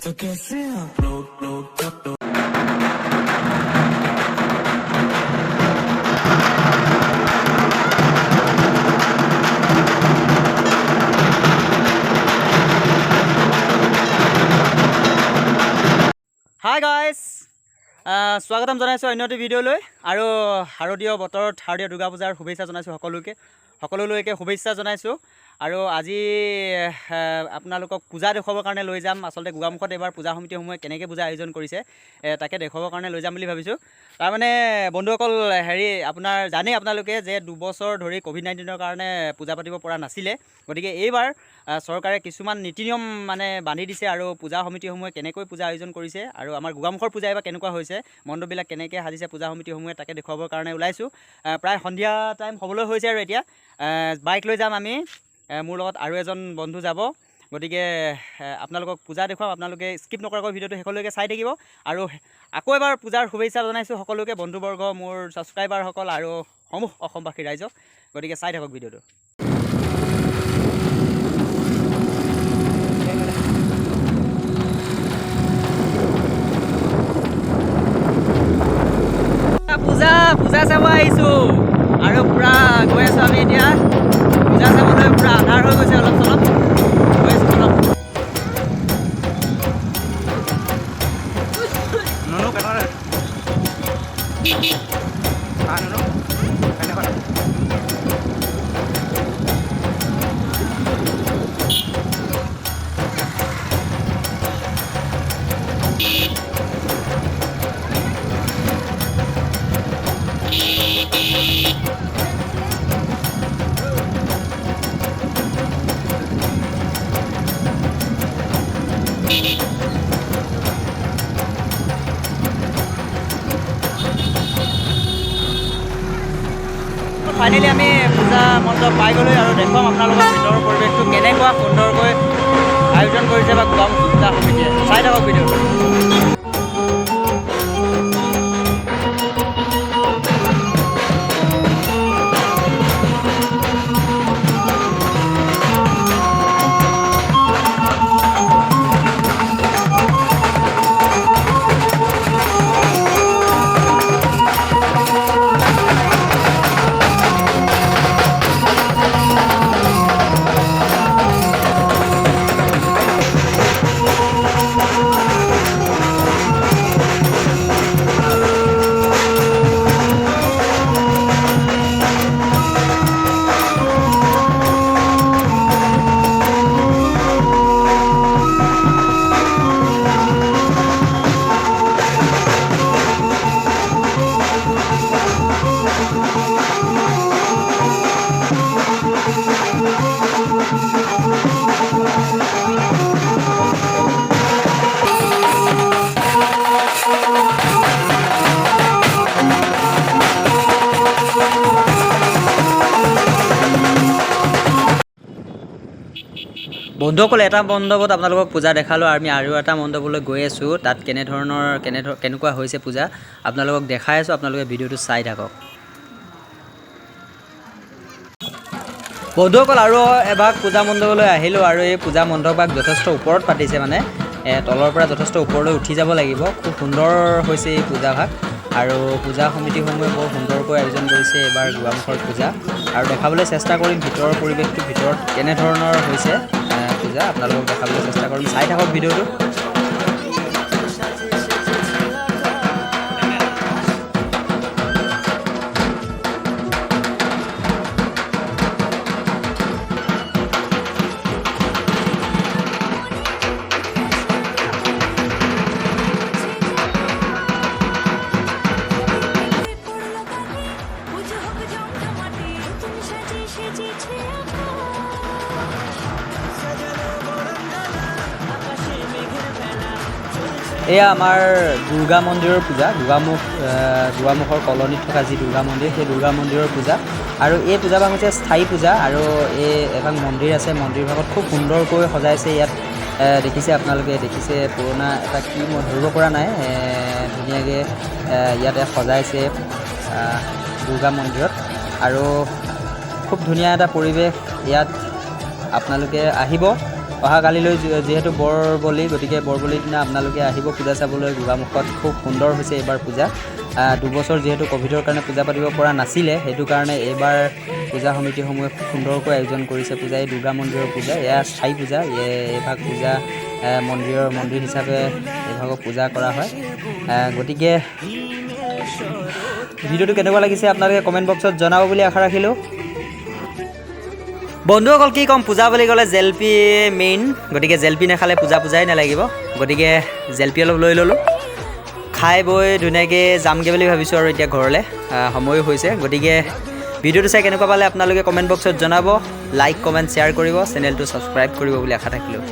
तो कैसे आप लोग হাই গাইজ স্বাগতম জনাইছোঁ অন্য এটি ভিডিঅ'লৈ আৰু শাৰদীয় বতৰত শাৰদীয় দুৰ্গা পূজাৰ শুভেচ্ছা জনাইছোঁ সকলোলৈকে শুভেচ্ছা জনাইছোঁ আৰু আজি আপোনালোকক পূজা দেখুৱাবৰ কাৰণে লৈ যাম। আচলতে গোগামুখত এইবাৰ পূজা সমিতিসমূহে কেনেকৈ পূজা আয়োজন কৰিছে তাকে দেখুৱাবৰ কাৰণে লৈ যাম বুলি ভাবিছোঁ। তাৰমানে বন্ধুসকল আপোনাৰ জানেই আপোনালোকে যে 2 বছৰ ধৰি ক'ভিড-19ৰ কাৰণে পূজা পাতিব পৰা নাছিলে। গতিকে এইবাৰ চৰকাৰে কিছুমান নীতি নিয়ম মানে বান্ধি দিছে আৰু পূজা সমিতিসমূহে কেনেকৈ পূজা আয়োজন কৰিছে আৰু আমাৰ গোগামুখৰ পূজা এইবাৰ কেনেকুৱা হৈছে, মণ্ডপবিলাক কেনেকৈ সাজিছে পূজা সমিতিসমূহে তাকে দেখুৱাবৰ কাৰণে ওলাইছোঁ। প্ৰায় সন্ধিয়া টাইম হ'বলৈ হৈছে আৰু এতিয়া বাইক লৈ যাম আমি, মোৰ লগত আৰু এজন বন্ধু যাব। গতিকে আপোনালোকক পূজা দেখুৱাম, আপোনালোকে স্কিপ নকৰাকৈ ভিডিঅ'টো শেষলৈকে চাই থাকিব। আৰু আকৌ এবাৰ পূজাৰ শুভেচ্ছা জনাইছোঁ সকলোকে, বন্ধুবৰ্গ, মোৰ ছাবস্ক্ৰাইবাৰসকল আৰু সমূহ অসমবাসী ৰাইজক। গতিকে চাই থাকক ভিডিঅ'টো। পূজা চাব আহিছোঁ আৰু পূৰা গৈ আছোঁ আমি এতিয়া পূজা চাবলৈ। পূৰা আন্ধাৰ হৈ গৈছে, অলপ চলপ গৈ আছোঁ অলপ। ফাইনেলি আমি পূজা মণ্ডপ পাই গ'লোঁ আৰু দেখুৱাম আপোনালোকৰ ভিতৰৰ পৰিৱেশটো কেনেকুৱা সুন্দৰকৈ আয়োজন কৰিছে বা গোগামুখ পূজা সমিতিয়ে। চাই থাকক ভিডিঅ'টো। বন্ধুসকল, এটা মণ্ডপত আপোনালোকক পূজা দেখালোঁ, আমি আৰু এটা মণ্ডপলৈ গৈ আছোঁ। তাত কেনেকুৱা হৈছে পূজা আপোনালোকক দেখাই আছোঁ, আপোনালোকে ভিডিঅ'টো চাই থাকক। বন্ধুসকল, আৰু এভাগ পূজা মণ্ডপলৈ আহিলোঁ আৰু এই পূজা মণ্ডপভাগ যথেষ্ট ওপৰত পাতিছে, মানে তলৰ পৰা যথেষ্ট ওপৰলৈ উঠি যাব লাগিব। খুব সুন্দৰ হৈছে এই পূজাভাগ আৰু পূজা সমিতিসমূহে বৰ সুন্দৰকৈ আয়োজন কৰিছে এইবাৰ গোগামুখৰ পূজা। আৰু দেখাবলৈ চেষ্টা কৰিম ভিতৰৰ পৰিৱেশটো, ভিতৰত কেনেধৰণৰ হৈছে পূজা আপোনালোকক দেখাবলৈ চেষ্টা কৰিম। চাই থাকক ভিডিঅ'টো। এয়া আমাৰ দুৰ্গা মন্দিৰৰ পূজা, গোগামুখৰ কলনীত থকা যি দুৰ্গা মন্দিৰ, সেই দুৰ্গা মন্দিৰৰ পূজা। আৰু এই পূজাভাগ হৈছে স্থায়ী পূজা আৰু এই এভাগ মন্দিৰ আছে, মন্দিৰভাগত খুব সুন্দৰকৈ সজাইছে। ইয়াত দেখিছে আপোনালোকে, দেখিছে পুৰণা এটা কি মই ধৰিব পৰা নাই, ধুনীয়াকৈ ইয়াতে সজাইছে দুৰ্গা মন্দিৰত। আৰু খুব ধুনীয়া এটা পৰিৱেশ ইয়াত, আপোনালোকে আহিব অহাকালিলৈ যিহেতু বৰবলি, গতিকে বৰবলিৰ দিনা আপোনালোকে আহিব পূজা চাবলৈ গোগামুখত। খুব সুন্দৰ হৈছে এইবাৰ পূজা। 2 বছৰ যিহেতু ক'ভিডৰ কাৰণে পূজা পাতিব পৰা নাছিলে, সেইটো কাৰণে এইবাৰ পূজা সমিতিসমূহে খুব সুন্দৰকৈ আয়োজন কৰিছে পূজা। এই দুৰ্গা মন্দিৰৰ পূজা, এয়া স্থায়ী পূজা। এইভাগ পূজা মন্দিৰ হিচাপে এইভাগক পূজা কৰা হয়। গতিকে ভিডিঅ'টো কেনেকুৱা লাগিছে আপোনালোকে কমেণ্ট বক্সত জনাব বুলি আশা ৰাখিলোঁ। বন্ধুসকল কি ক'ম, পূজা বুলি ক'লে জেলপি মেইন, গতিকে জেলপি নাখালে পূজাই নালাগিব। গতিকে জেলপি অলপ লৈ ল'লোঁ, খাই বৈ ধুনীয়াকৈ যামগৈ বুলি ভাবিছোঁ আৰু এতিয়া ঘৰলৈ সময়ো হৈছে। গতিকে ভিডিঅ'টো চাই কেনেকুৱা পালে আপোনালোকে কমেণ্ট বক্সত জনাব, লাইক কমেণ্ট শ্বেয়াৰ কৰিব, চেনেলটো ছাবস্ক্ৰাইব কৰিব বুলি আশা থাকিলোঁ।